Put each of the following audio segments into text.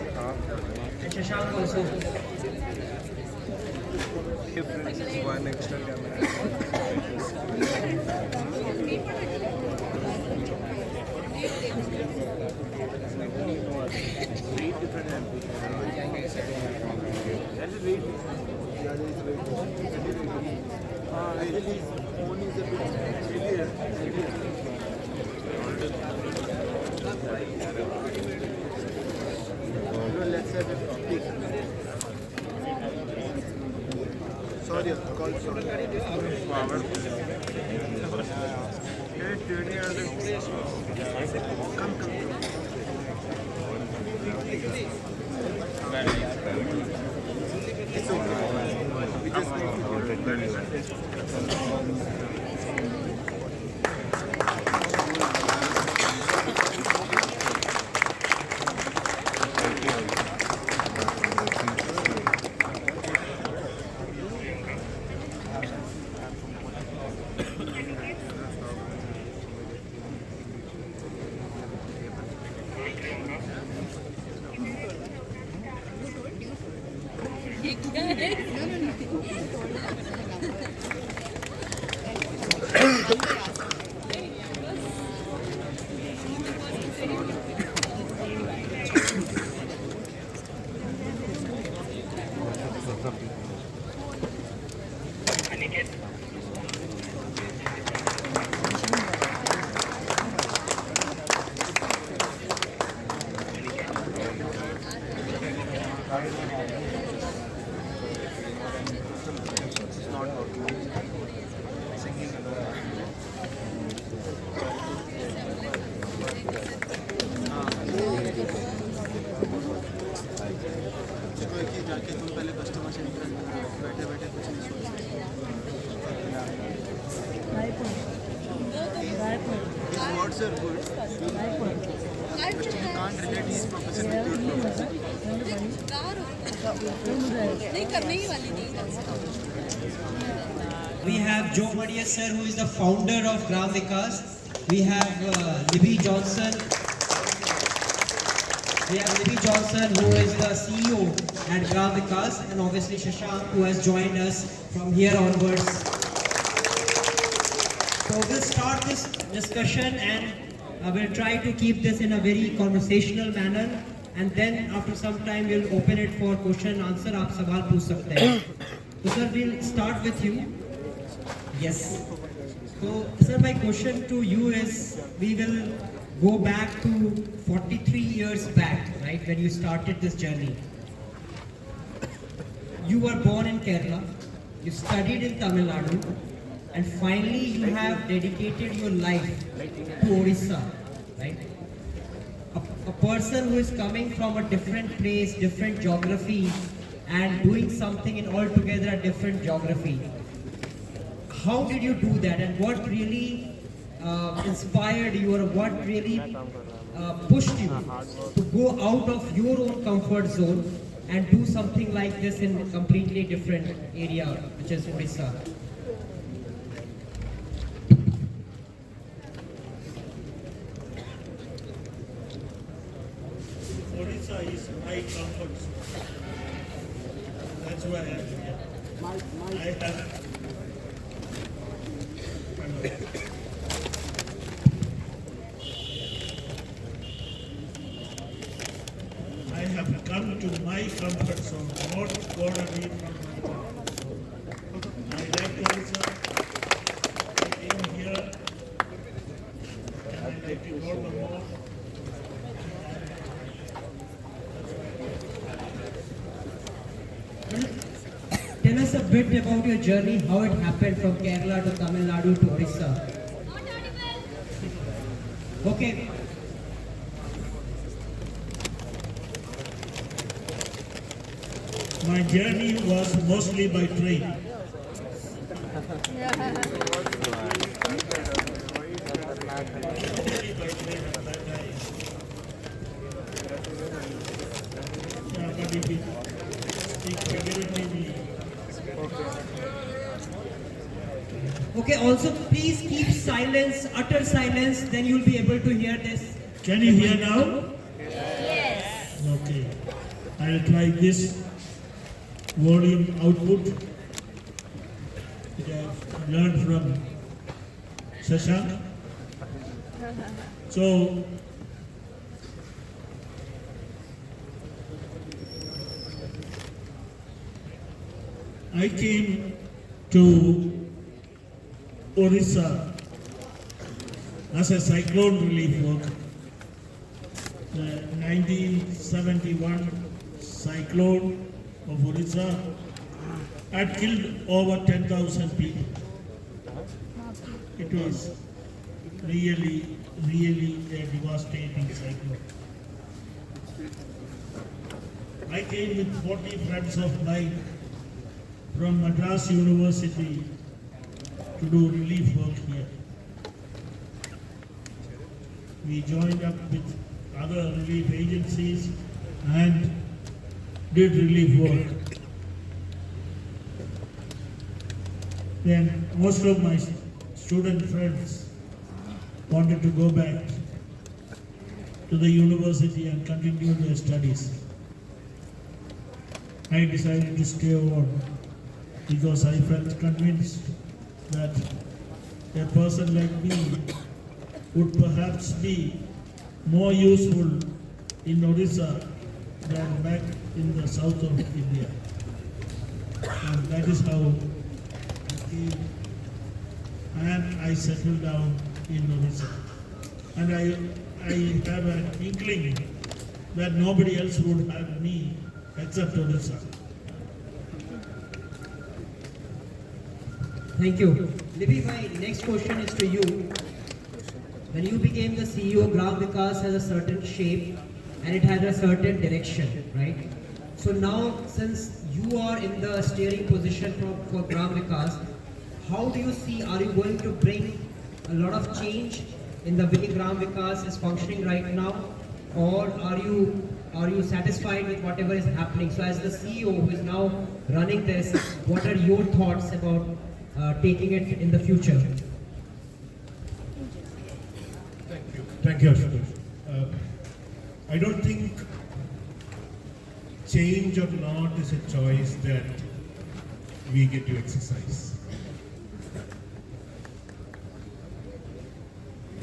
And Shashank also. One extra camera. Sorry, call sorry. Come, come. It's okay. We just need जाके तुम पहले customer से बैठे बैठे कुछ नहीं सोच His words are good. You can't relate his profession with your profession. We have Joe Madia sir, who is the founder of Vikas. We have Libby Johnson. We have Libby Johnson, who is the CEO at Vikas, and obviously Shashank, who has joined us from here onwards. So we'll start this discussion, and we'll try to keep this in a very conversational manner. And then after some time, we'll open it for question and answer. आप सवाल पूछ सकते हैं. So sir, we'll start with you. Yes. So sir, my question to you is, we will go back to 43 years back, right, when you started this journey. You were born in Kerala, you studied in Tamil Nadu, and finally you have dedicated your life to Odisha, right? A person who is coming from a different place, different geography, and doing something in altogether a different geography. How did you do that, and what really inspired you, or what really pushed you to go out of your own comfort zone and do something like this in a completely different area, which is Odisha? Odisha is my comfort zone. That's why I am here. I have come to my comfort zone, not gone away from my comfort zone. I like Odisha. I came here and I like to know the more. Tell us a bit about your journey, how it happened from Kerala to Tamil Nadu to Odisha. Okay. My journey was mostly by train. Okay, also please keep silence, utter silence, then you'll be able to hear this. Can you hear now? Yes. Okay. I will try this volume output that I've learned from Shashank. So, I came to Odisha as a cyclone relief worker. The 1971 cyclone of Odisha had killed over 10,000 people. It was really a devastating cyclone. I came with 40 friends of mine from Madras University to do relief work here. We joined up with other relief agencies and did relief work. Then most of my student friends wanted to go back to the university and continue their studies. I decided to stay on because I felt convinced that a person like me would perhaps be more useful in Odisha than back in the south of India. And that is how I came and I settled down in Odisha. And I have an inkling that nobody else would have me except Odisha. Thank you. Libby, my next question is to you. When you became the CEO, Gram Vikas has a certain shape and it had a certain direction, right? So now, since you are in the steering position for Gram Vikas, how do you see, are you going to bring a lot of change in the way Gram Vikas is functioning right now? Or are you satisfied with whatever is happening? So as the CEO who is now running this, what are your thoughts about taking it in the future? Thank you, Shivansh. I don't think change or not is a choice that we get to exercise.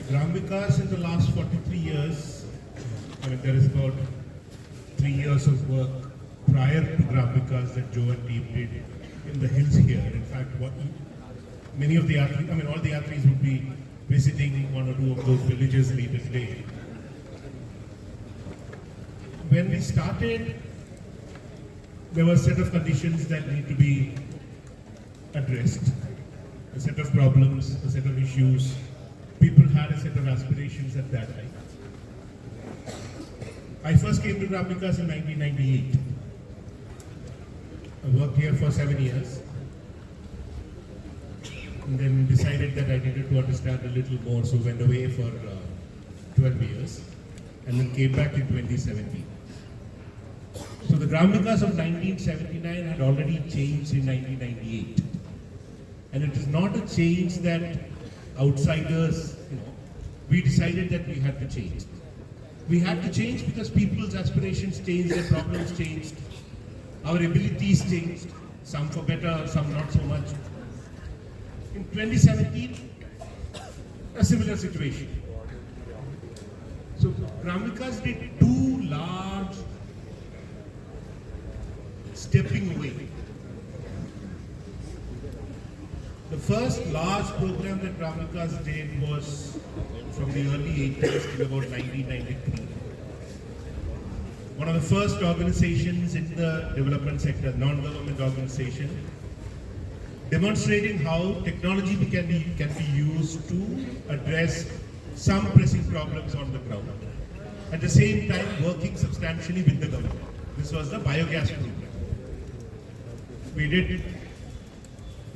Gram Vikas in the last 43 years, I mean, there is about 3 years of work prior to Gram Vikas that Joe and team did in the hills here. In fact, many of the athletes, I mean, all the athletes would be visiting one or two of those villages later today. When we started, there were a set of conditions that need to be addressed, a set of problems, a set of issues. People had a set of aspirations at that time. I first came to Gram Vikas in 1998. I worked here for 7 years. And then decided that I needed to understand a little more, so went away for 12 years and then came back in 2017. So the Gram Vikas of 1979 had already changed in 1998. And it is not a change that outsiders, we decided that we had to change. We had to change because people's aspirations changed, their problems changed, our abilities changed, some for better, some not so much. In 2017, a similar situation. So Gram Vikas did two large stepping away. The first large program that Gram Vikas did was from the early 80s till about 1993. One of the first organizations in the development sector, non-government organization, demonstrating how technology can be used to address some pressing problems on the ground. At the same time, working substantially with the government. This was the biogas program. We did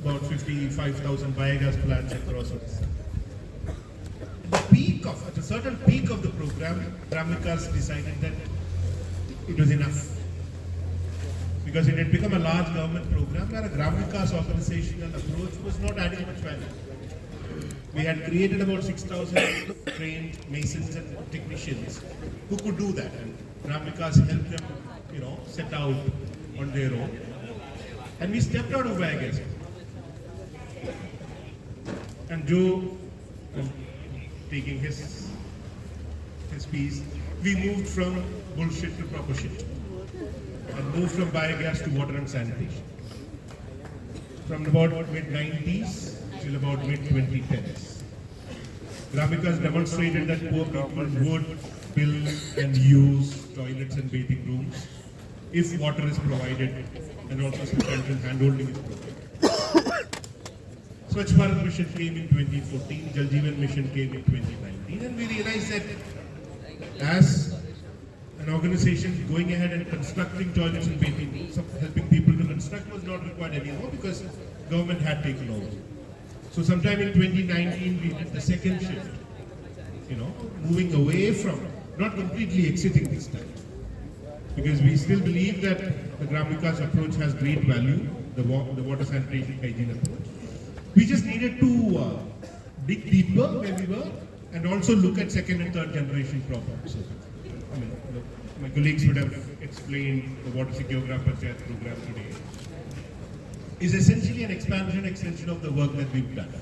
about 55,000 biogas plants across Odisha. At a certain peak of the program, Gram Vikas decided that it was enough. Because it had become a large government program where a Gram Vikas organizational approach was not adding much value. We had created about 6,000 trained masons and technicians who could do that. And Gram Vikas helped them, set out on their own. And we stepped out of biogas. And Joe, taking his piece, we moved from bullshit to proper shit. And moved from biogas to water and sanitation. From about mid-90s till about mid-2010s. Gram Vikas demonstrated that poor people would build and use toilets and bathing rooms if water is provided and also substantial handholding is provided. Swachh Bharat Mission came in 2014, Jal Jeevan Mission came in 2019, and we realized that as an organization going ahead and constructing toilets and bathing rooms, helping people to construct was not required anymore because government had taken over. So sometime in 2019 we did the second shift, moving away from, not completely exiting this time. Because we still believe that the Gram Vikas approach has great value, the water sanitation hygiene approach. We just needed to dig deeper where we were and also look at second and third generation problems. My colleagues would have explained the Water Secure Gram Panchayat program today is essentially an extension of the work that we've done.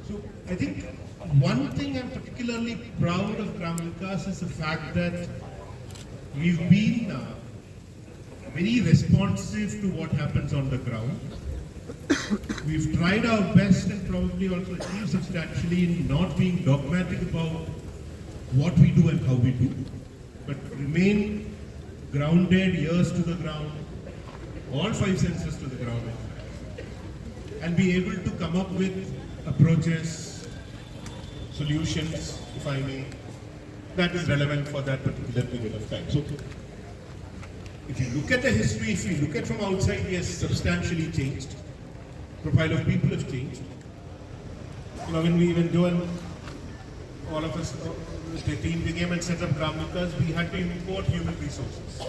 So I think one thing I'm particularly proud of Gram Vikas is the fact that we've been very responsive to what happens on the ground. We've tried our best and probably also achieved substantially in not being dogmatic about what we do and how we do, but remain grounded, ears to the ground, all five senses to the ground, and be able to come up with approaches, solutions, if I may, that is relevant for that particular period of time. So, if you look at the history, if you look at from outside, yes, substantially changed. Profile of people have changed. When Joe and all of us, the team came and set up Gram Vikas, we had to import human resources.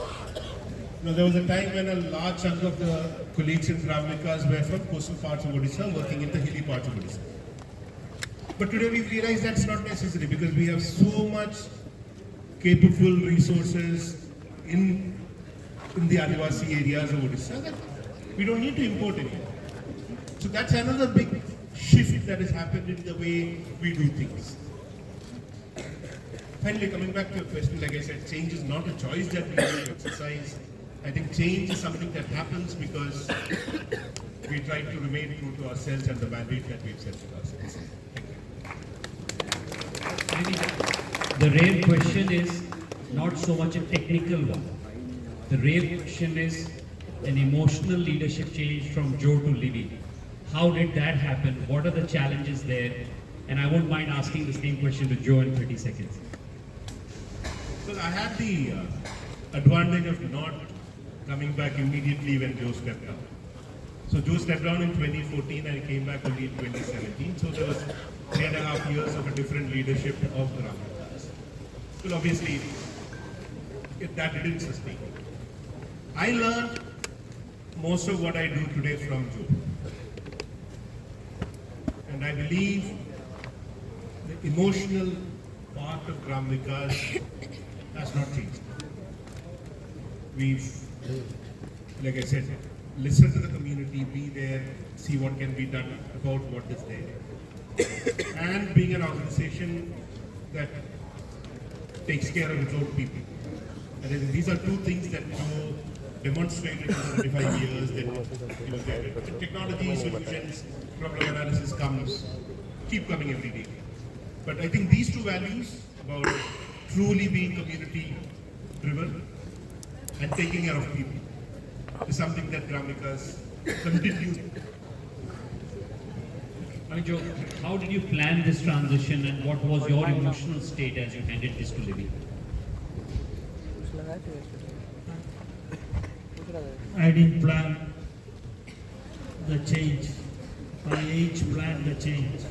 There was a time when a large chunk of the colleagues in Gram Vikas were from coastal parts of Odisha, working in the hilly parts of Odisha. But today we realize that's not necessary because we have so much capable resources in the Adivasi areas of Odisha that we don't need to import anything. So that's another big shift that has happened in the way we do things. Finally, coming back to your question, like I said, change is not a choice that we have to exercise. I think change is something that happens because we try to remain true to ourselves and the mandate that we've set for ourselves. The rare question is not so much a technical one. The rare question is an emotional leadership change from Joe to Libby. How did that happen? What are the challenges there? And I won't mind asking the same question to Joe in 30 seconds. Well, I had the advantage of not coming back immediately when Joe stepped down. So Joe stepped down in 2014 and came back only in 2017. So there was 3.5 years of a different leadership of the Gram Vikas. Well, obviously, that didn't sustain. I learned most of what I do today from Joe. And I believe the emotional part of Gram Vikas has not changed. We've, like I said, listen to the community, be there, see what can be done about what is there. And being an organization that takes care of its own people. And I think these are two things that Joe demonstrated in 35 years that technology solutions, problem analysis keep coming every day. But I think these two values about truly being community driven and taking care of people is something that Gram Vikas continues. Joe, how did you plan this transition and what was your emotional state as you handed this to Libby? I didn't plan the change. I each planned the change.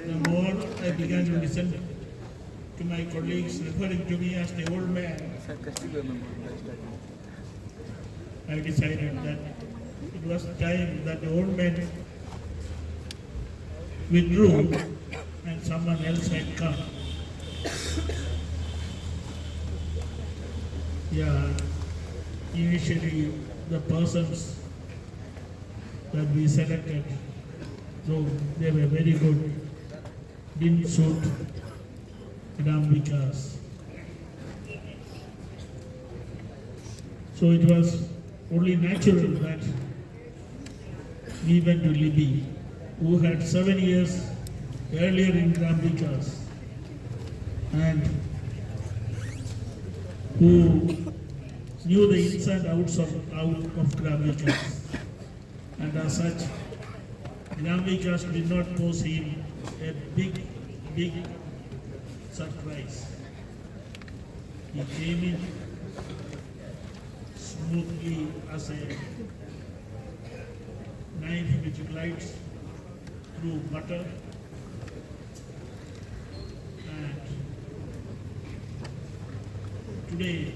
The more I began to listen to my colleagues referring to me as the old man, I decided that it was time that the old man withdrew and someone else had come. Yeah, initially the persons that we selected, though they were very good, didn't suit Vikas. So it was only natural that we went to Libby, who had 7 years earlier in Vikas and who knew the ins and outs of Vikas. And as such, Vikas did not pose him a big surprise. He came in smoothly as a knife which glides through butter, and today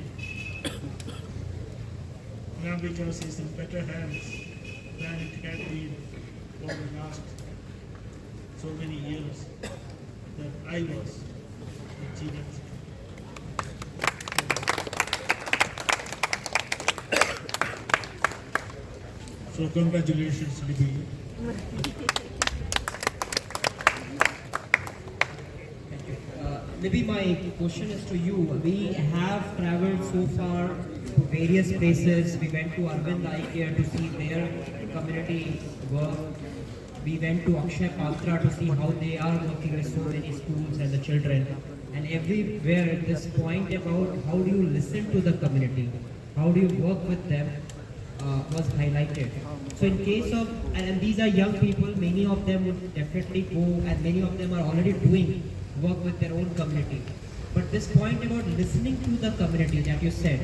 Vikas is in better hands than it had been for the last so many years that I was in GNC. So congratulations, Libby. Maybe my question is to you. We have traveled so far to various places. We went to Arvind Eye Care to see their community work. We went to Akshay Patra to see how they are working with so many schools and the children. And everywhere at this point about how do you listen to the community, how do you work with them, was highlighted. So in case of, and these are young people, many of them would definitely go, and many of them are already doing work with their own community. But this point about listening to the community that you said,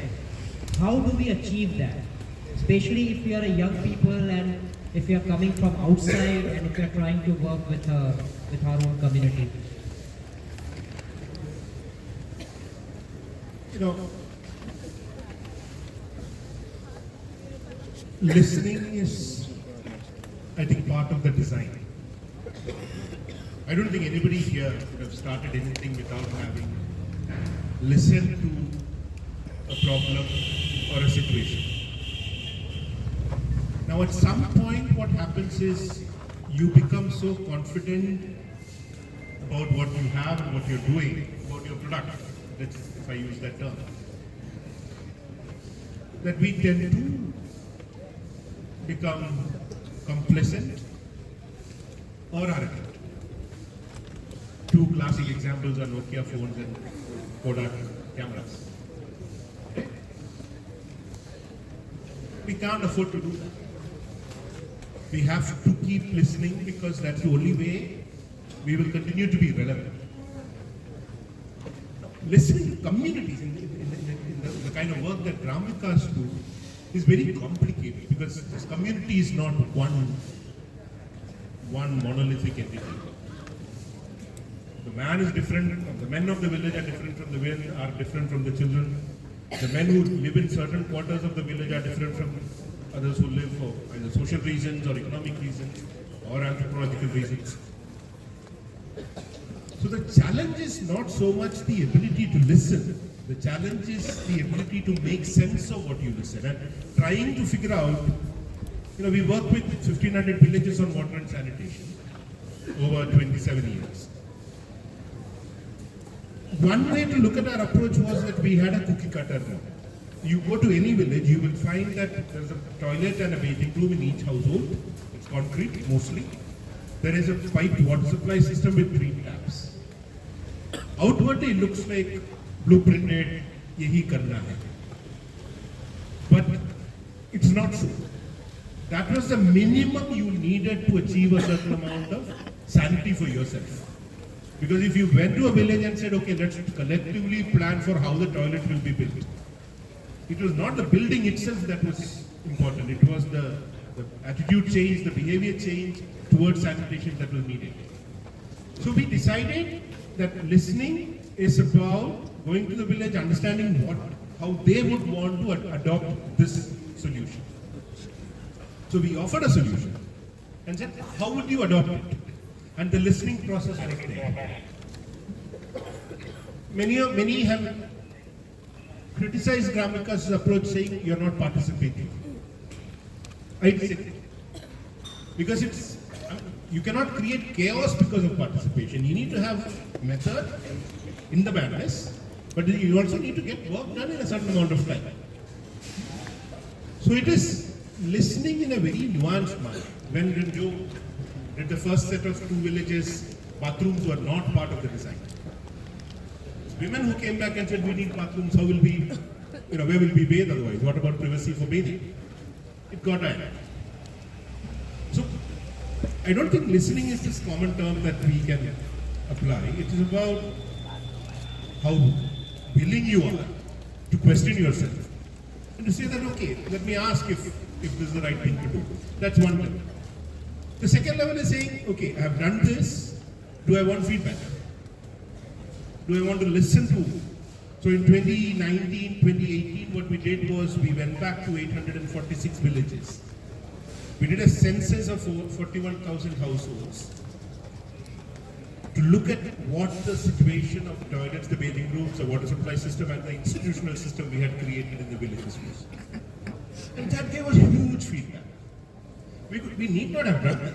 how do we achieve that? Especially if we are a young people and if we are coming from outside and if we are trying to work with our own community. You know, listening is, I think, part of the design. I don't think anybody here would have started anything without having listened to a problem or a situation. Now at some point what happens is you become so confident about what you have and what you're doing, about your product, that's, if I use that term, that we tend to become complacent or arrogant. Two classic examples are Nokia phones and Kodak cameras. Okay? We can't afford to do that. We have to keep listening because that's the only way we will continue to be relevant. Listening to communities in the kind of work that Vikas do is very complicated because this community is not one monolithic entity. The man is different, the men of the village are different from the women, are different from the children. The men who live in certain quarters of the village are different from others who live for either social reasons or economic reasons or anthropological reasons. So the challenge is not so much the ability to listen, the challenge is the ability to make sense of what you listen and trying to figure out, we work with 1,500 villages on water and sanitation over 27 years. One way to look at our approach was that we had a cookie cutter model. You go to any village, you will find that there's a toilet and a bathing room in each household. It's concrete mostly. There is a piped water supply system with 3 taps. Outwardly, it looks like blueprinted, yehi karna hai. But it's not so. That was the minimum you needed to achieve a certain amount of sanity for yourself. Because if you went to a village and said, okay, let's collectively plan for how the toilet will be built, it was not the building itself that was important. It was the attitude change, the behavior change towards sanitation that was needed. So we decided that listening is about going to the village, understanding how they would want to adopt this solution. So we offered a solution and said, how would you adopt it? and the listening process was there. Many have criticized Gramika's approach, saying you're not participating. I disagree. Because you cannot create chaos because of participation. You need to have method in the madness, but you also need to get work done in a certain amount of time. So it is listening in a very nuanced manner. When Joe did the first set of 2 villages, bathrooms were not part of the design. Women who came back and said, we need bathrooms, how will we, where will we bathe otherwise? What about privacy for bathing? It got added. So, I don't think listening is this common term that we can apply. It is about how willing you are to question yourself and to say that, okay, let me ask if this is the right thing to do. That's one level. The second level is saying, okay, I have done this, do I want feedback? Do I want to listen to? So in 2019, 2018, what we did was we went back to 846 villages. We did a census of 41,000 households to look at what the situation of the toilets, the bathing rooms, the water supply system and the institutional system we had created in the villages was. And that gave us huge feedback. We need not have done that.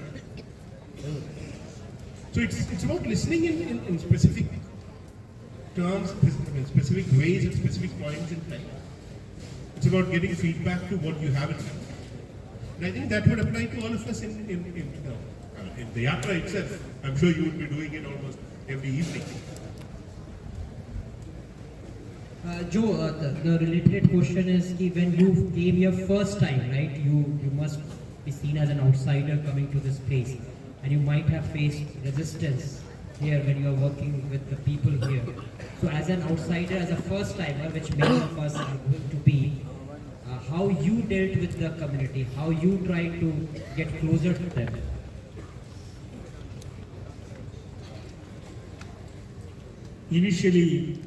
So it's about listening in specific terms, in specific ways, at specific points in time. It's about getting feedback to what you haven't done. And I think that would apply to all of us in the yatra itself. I'm sure you would be doing it almost every evening. Joe, the related question is that when you came here first time, right, you must be seen as an outsider coming to this place, and you might have faced resistance here when you are working with the people here. So as an outsider, as a first timer, which many of us are going to be, how you dealt with the community, how you tried to get closer to them. Initially,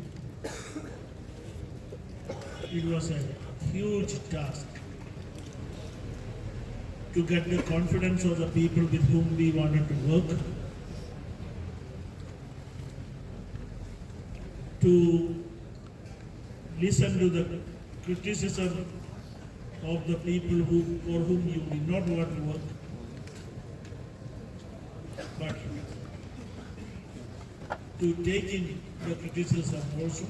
it was a huge task to get the confidence of the people with whom we wanted to work, to listen to the criticism of the people for whom you did not want to work, but to take in the criticism also.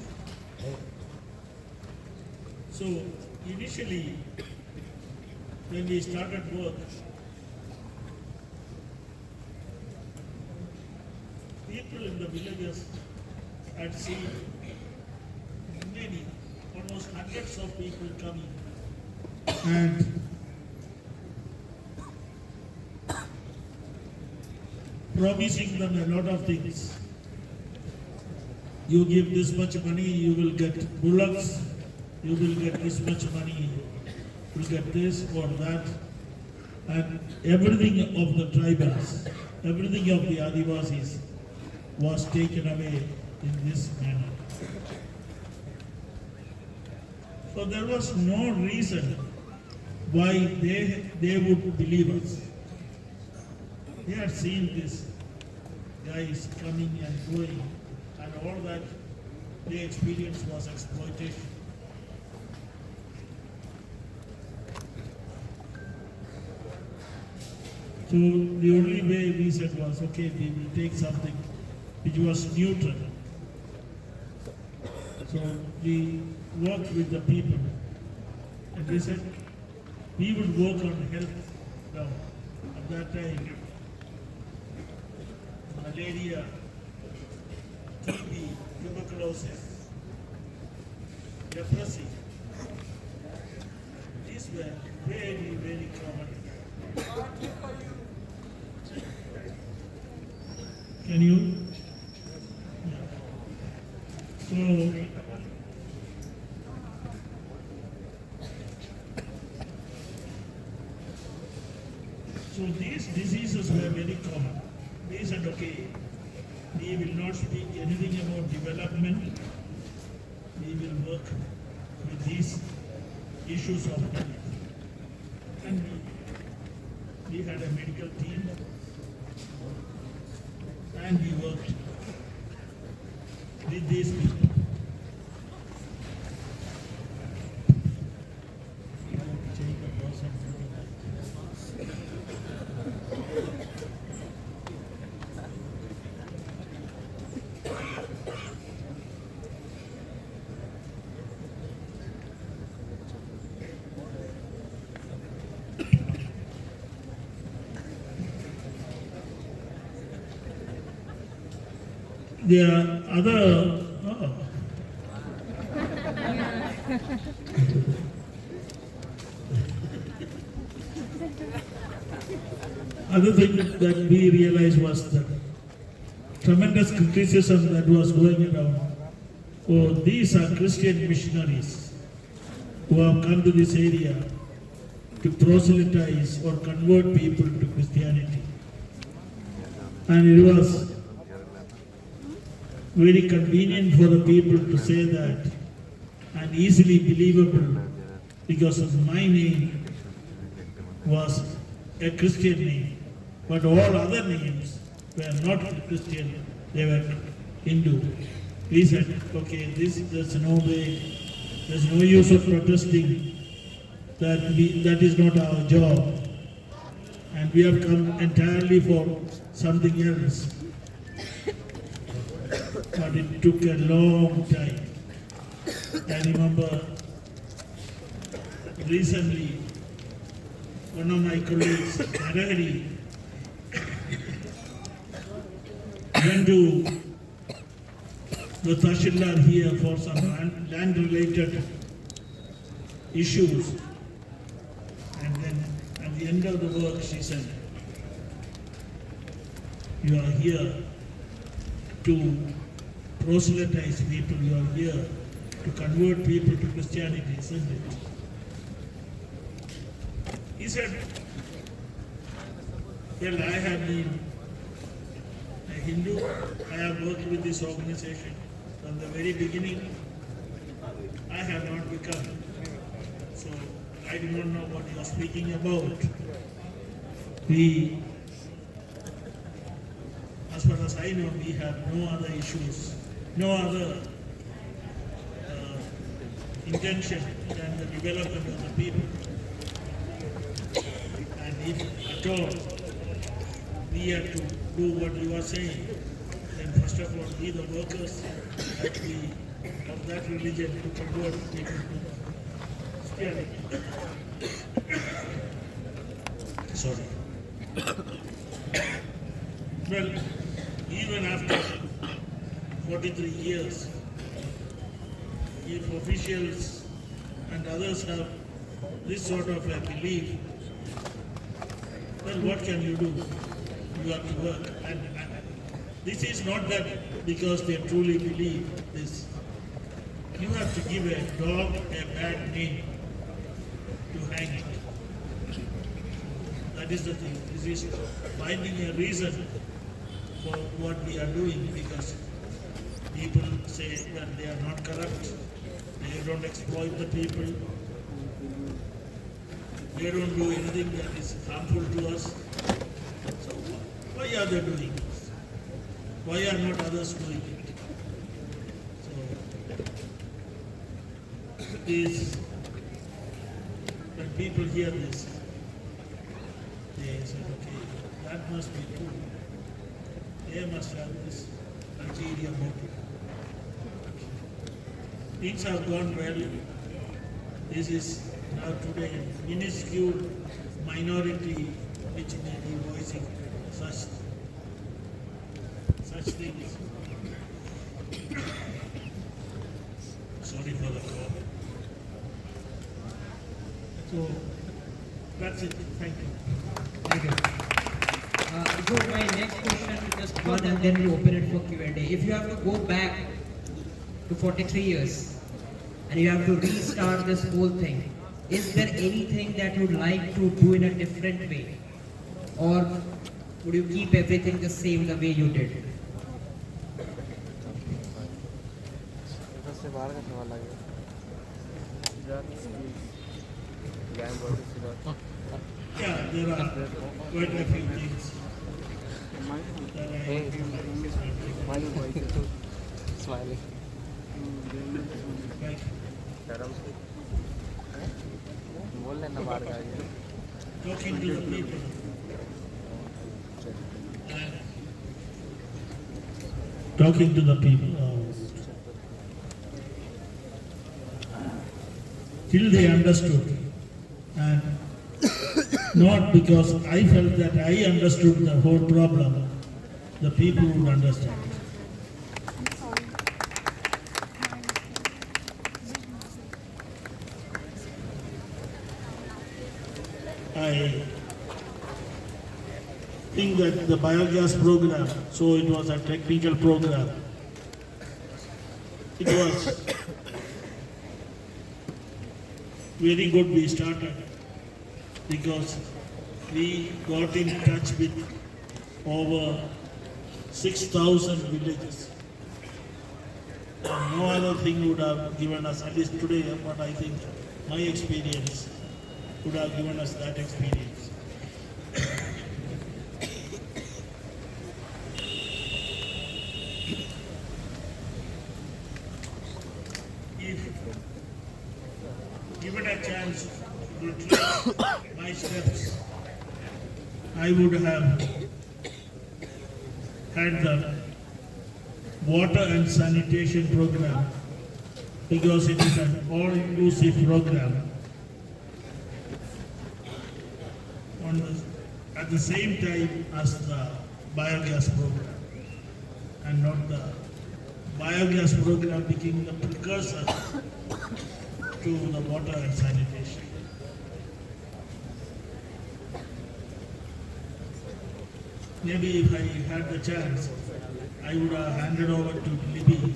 So initially, when we started work, people in the villages had seen many, almost hundreds of people coming, and promising them a lot of things. You give this much money, you will get bullocks, you will get this much money, you will get this or that, and everything of the tribals, everything of the Adivasis was taken away in this manner. So there was no reason why they would believe us. They had seen these guys coming and going, and all that they experienced was exploitation. So the only way we said was, okay, we will take something which was neutral. So we worked with the people, and we said we would work on health now. At that time, malaria, TB, tuberculosis, leprosy, these were very, very common. Can you? Yeah. So these diseases were very common. We said, okay, we will not speak anything about development. We will work with these issues of health. And we had a medical team and he worked with these people. There are other. Oh. Other thing that we realized was the tremendous criticism that was going around. Oh, these are Christian missionaries who have come to this area to proselytize or convert people to Christianity. And it was very convenient for the people to say that and easily believable because of my name was a Christian name. But all other names were not Christian, they were Hindu. We said, okay, there's no way, there's no use of protesting, that is not our job. And we have come entirely for something else. But it took a long time. I remember recently, one of my colleagues, Harari, went to the Tahsildar here for some land-related issues. And then at the end of the work, she said, you are here to proselytize people, you are here to convert people to Christianity, isn't it? He said, well, I have been a Hindu, I have worked with this organization from the very beginning. I have not become. So I do not know what you are speaking about. As far as I know, we have no other issues, no other intention than the development of the people. And if at all we have to do what you are saying, then first of all, we the workers have to be of that religion to convert people to Christianity. Sorry. Well, even after 43 years, if officials and others have this sort of a belief, well, what can you do? You have to work. And this is not that because they truly believe this. You have to give a dog a bad name to hang it. That is the thing. This is finding a reason for what we are doing, because people say that they are not corrupt, they don't exploit the people, they don't do anything that is harmful to us. So why are they doing this? Why are not others doing it? So is when people hear this, they say, okay, that must be true. They must have this ulterior motive. Things have gone well. This is now today a minuscule minority which may be voicing such things. Sorry for the call. So that's it. Thank you. Thank you. So my next question, just one, and then we open it for Q&A. If you have to go back to 43 years and you have to restart this whole thing, is there anything that you would like to do in a different way? Or would you keep everything the same the way you did? से बाहर का सवाल आ गया Yeah, there are quite a few things. Smiling. बोल लेना बाहर का talking to the people. Talking to the people. Till they understood. And not because I felt that I understood the whole problem, the people would understand. I think that the biogas program, so it was a technical program. It was very good we started because we got in touch with over 6,000 villages. And no other thing would have given us, at least today, but I think my experience would have given us that experience. If given a chance to trace my steps, I would have had the water and sanitation program because it is an all-inclusive program. At the same time as the biogas program, and not the biogas program became the precursor to the water and sanitation. Maybe if I had the chance, I would have handed over to Libby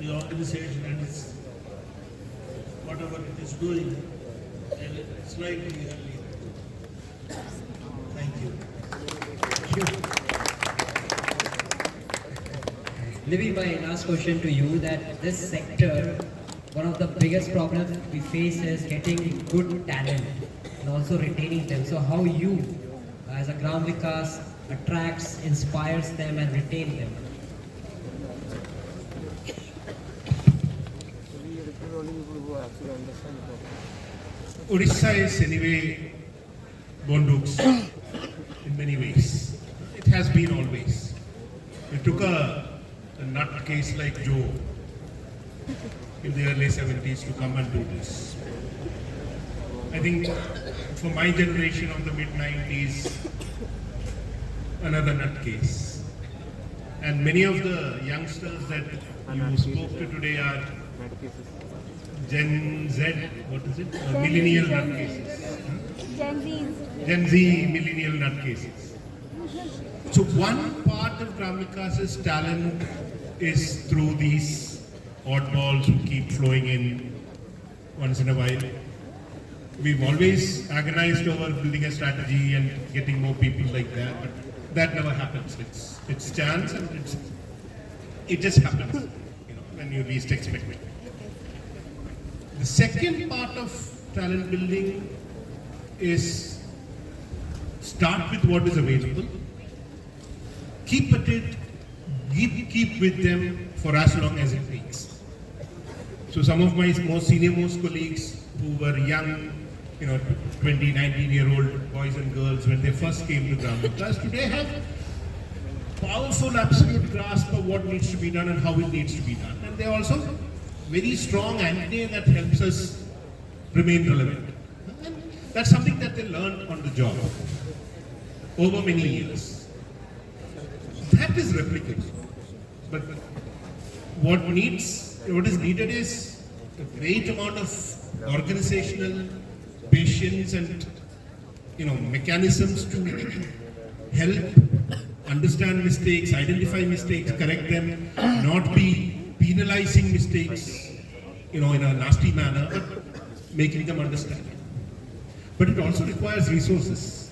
the organization and its whatever it is doing slightly earlier. Thank you. Libby, my last question to you, that this sector, one of the biggest problems we face is getting good talent and also retaining them. So how you, as a Gram Vikas, attracts, inspires them and retain them? Odisha is anyway Bonduk's in many ways. It has been always. It took a nut case like Joe in the early 70s to come and do this. I think for my generation of the mid-90s, another nut case. And many of the youngsters that you spoke to today are Gen Z, what is it? Millennial nutcases. Gen Z millennial nutcases. So one part of Gram Vikas's talent is through these oddballs who keep flowing in once in a while. We've always agonized over building a strategy and getting more people like that, but that never happens. It's chance and it just happens, when you least expect it. The second part of talent building is start with what is available, keep at it, keep with them for as long as it takes. So some of my most senior-most colleagues who were young, 20, 19-year-old boys and girls when they first came to Gram Vikas today have powerful, absolute grasp of what needs to be done and how it needs to be done. And they're also very strong antennae that helps us remain relevant. And that's something that they learned on the job over many years. That is replicable. But what is needed is a great amount of organizational patience and mechanisms to help understand mistakes, identify mistakes, correct them, not be penalizing mistakes, in a nasty manner, but making them understand. But it also requires resources.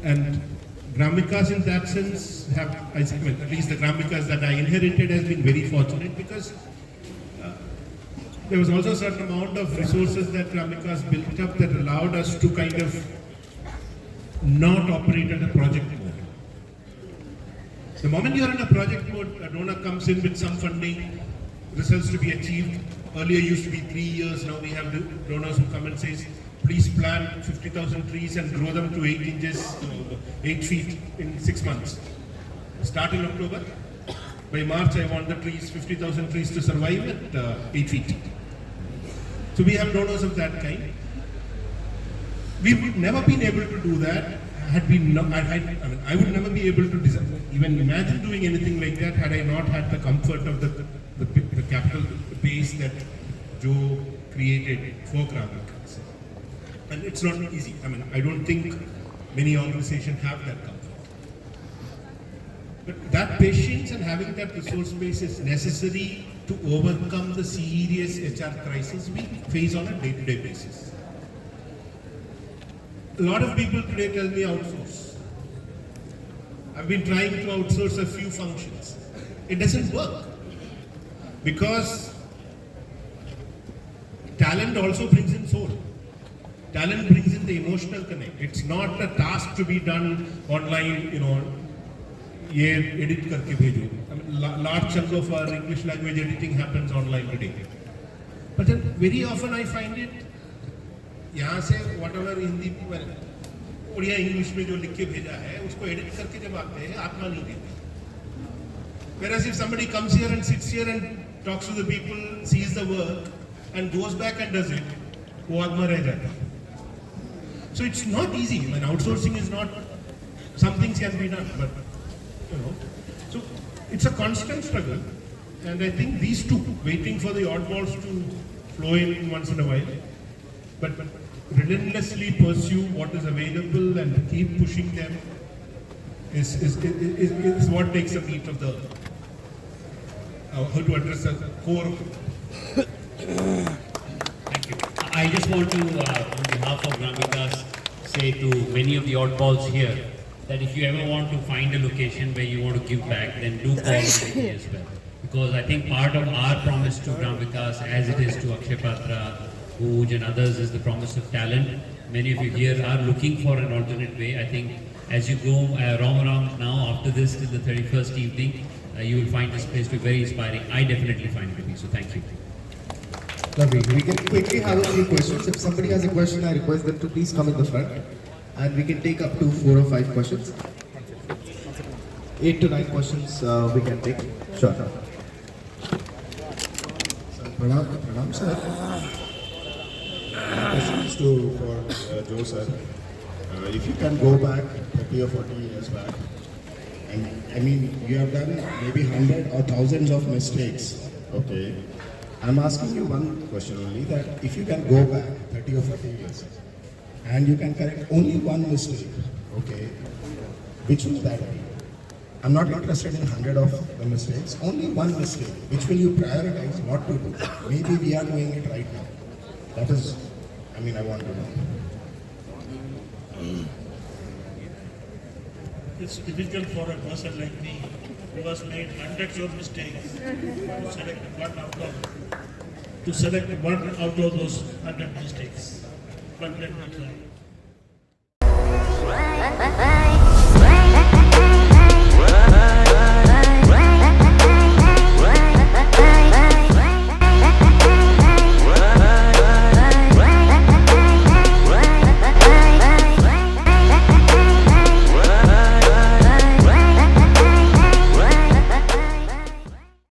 And Gram Vikas in that sense at least the Gram Vikas that I inherited has been very fortunate because there was also a certain amount of resources that Gram Vikas built up that allowed us to kind of not operate at a project mode. The moment you are in a project mode, a donor comes in with some funding, results to be achieved. Earlier used to be 3 years, now we have donors who come and says, please plant 50,000 trees and grow them to 8 inches, 8 feet in 6 months. Start in October. By March, I want the trees, 50,000 trees to survive at 8 feet. So we have donors of that kind. We would never been able to do that had we not, I would never be able to even imagine doing anything like that had I not had the comfort of the capital base that Joe created for Gravikas. And it's not easy. I don't think many organizations have that comfort. But that patience and having that resource base is necessary to overcome the serious HR crisis we face on a day-to-day basis. A lot of people today tell me outsource. I've been trying to outsource a few functions. It doesn't work because talent also brings in soul. Talent brings in the emotional connect. It's not a task to be done online, ये edit करके भेजो. Large chunk of our English language editing happens online today. But then very often I find it, यहाँ से whatever Hindi Odia English में जो लिख के भेजा है उसको एडिट करके जब आते हैं आत्मा नहीं देते. Whereas if somebody comes here and sits here and talks to the people, sees the work and goes back and does it, वो आत्मा रह जाता है. So it's not easy. Outsourcing is not, some things can be done, but so it's a constant struggle. And I think these two, waiting for the oddballs to flow in once in a while, but relentlessly pursue what is available and keep pushing them is what takes the meat of the, how to address the core of it. Thank you. I just want to, on behalf of Vikas, say to many of the oddballs here that if you ever want to find a location where you want to give back, then do call me as well. Because I think part of our promise to Vikas, as it is to Akshay Patra, Hooj and others, is the promise of talent. Many of you here are looking for an alternate way. I think as you go around now, after this till the 31st evening, you will find this place to be very inspiring. I definitely find it to be. So thank you. Lovely. We can quickly have a few questions. If somebody has a question, I request them to please come in the front. And we can take up to 4 or 5 questions. 8 to 9 questions we can take. Sure. Pranam sir. Questions for Joe sir. If you can go back 30 or 40 years back, and you have done maybe 100 or thousands of mistakes, okay? I'm asking you one question only, that if you can go back 30 or 40 years, and you can correct only one mistake, okay, which will that be? I'm not interested in 100 of the mistakes, only one mistake. Which will you prioritize not to do? Maybe we are doing it right now. That is, I want to know. It's difficult for a person like me who has made hundreds of mistakes to select one out of those 100 mistakes. But let me try.